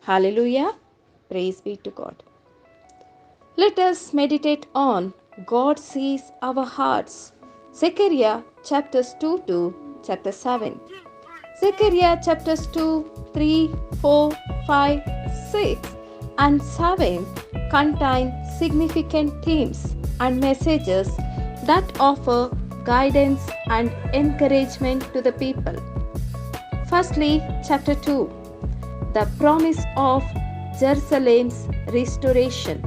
Hallelujah. Praise be to God. Let us meditate on God sees our hearts. Zechariah chapters 2 to chapter 7. Zechariah chapters 2, 3, 4, 5, 6, and 7 contain significant themes and messages that offer guidance and encouragement to the people. Firstly, chapter 2, the promise of Jerusalem's restoration.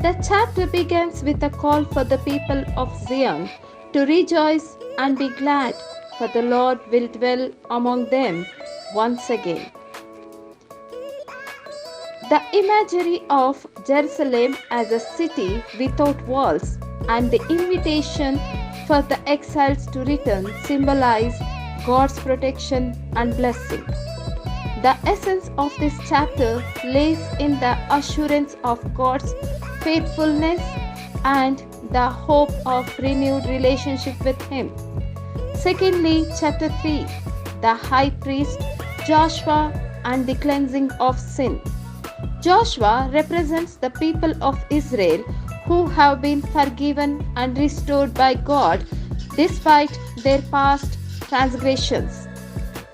The chapter begins with a call for the people of Zion to rejoice and be glad, for the Lord will dwell among them once again. The imagery of Jerusalem as a city without walls and the invitation for the exiles to return symbolize God's protection and blessing. The essence of this chapter lays in the assurance of God's faithfulness and the hope of renewed relationship with Him. Secondly, chapter 3, the high priest Joshua and the cleansing of sin. Joshua represents the people of Israel who have been forgiven and restored by God despite their past transgressions.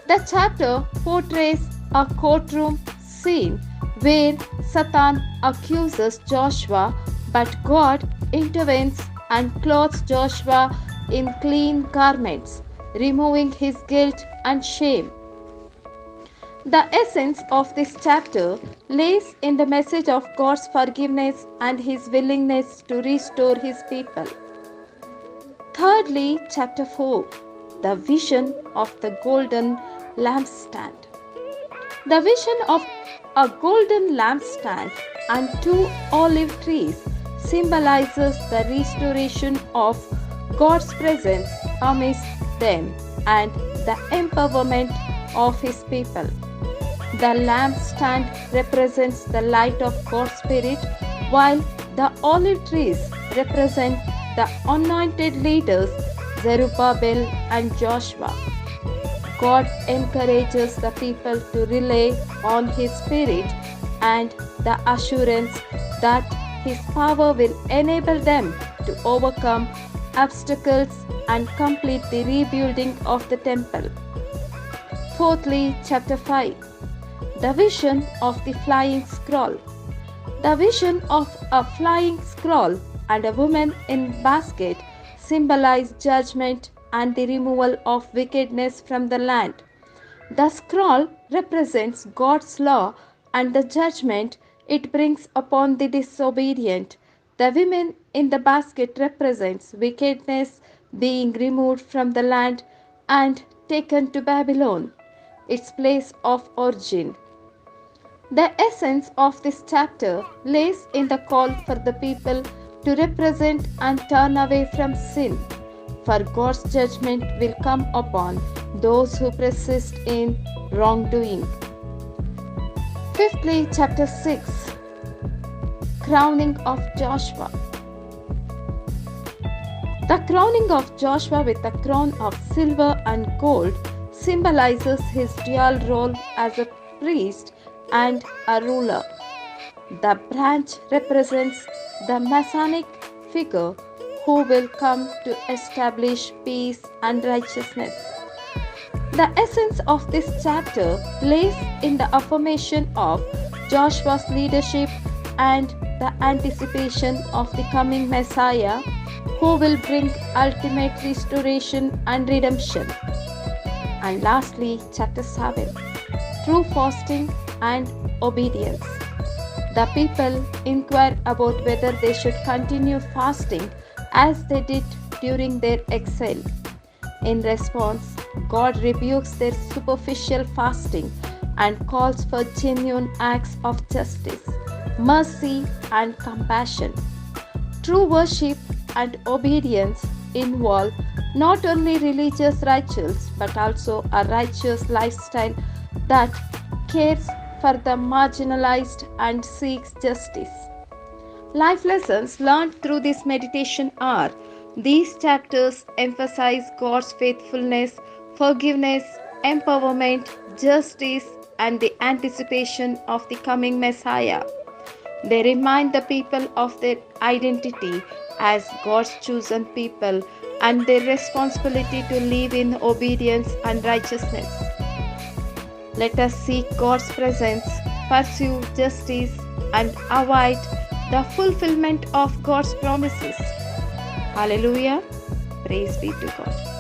The chapter portrays a courtroom scene where Satan accuses Joshua, but God intervenes and clothes Joshua in clean garments, removing his guilt and shame. The essence of this chapter lays in the message of God's forgiveness and His willingness to restore His people. Thirdly, chapter 4, the vision of the golden lampstand. The vision of a golden lampstand and two olive trees symbolizes the restoration of God's presence amidst them and the empowerment of His people. The lampstand represents the light of God's Spirit, while the olive trees represent the anointed leaders Zerubbabel and Joshua. God encourages the people to rely on His Spirit and the assurance that His power will enable them to overcome obstacles and complete the rebuilding of the temple. Fourthly, chapter 5, the vision of the flying scroll. The vision of a flying scroll and a woman in basket symbolize judgment and the removal of wickedness from the land. The scroll represents God's law and the judgment it brings upon the disobedient. The women in the basket represents wickedness being removed from the land and taken to Babylon, its place of origin. The essence of this chapter lays in the call for the people to represent and turn away from sin, for God's judgment will come upon those who persist in wrongdoing. Fifthly, chapter 6, crowning of Joshua. The crowning of Joshua with a crown of silver and gold symbolizes his dual role as a priest and a ruler. The branch represents the Messianic figure who will come to establish peace and righteousness. The essence of this chapter lays in the affirmation of Joshua's leadership and the anticipation of the coming Messiah who will bring ultimate restoration and redemption. And lastly, chapter 7, true fasting and obedience. The people inquire about whether they should continue fasting as they did during their exile. In response, God rebukes their superficial fasting and calls for genuine acts of justice, mercy, and compassion. True worship and obedience involve not only religious rituals but also a righteous lifestyle that cares for the marginalized and seeks justice. Life lessons learned through this meditation are: these chapters emphasize God's faithfulness, forgiveness, empowerment, justice, and the anticipation of the coming Messiah. They remind the people of their identity as God's chosen people and their responsibility to live in obedience and righteousness. Let us seek God's presence, pursue justice, and await the fulfillment of God's promises. Hallelujah. Praise be to God.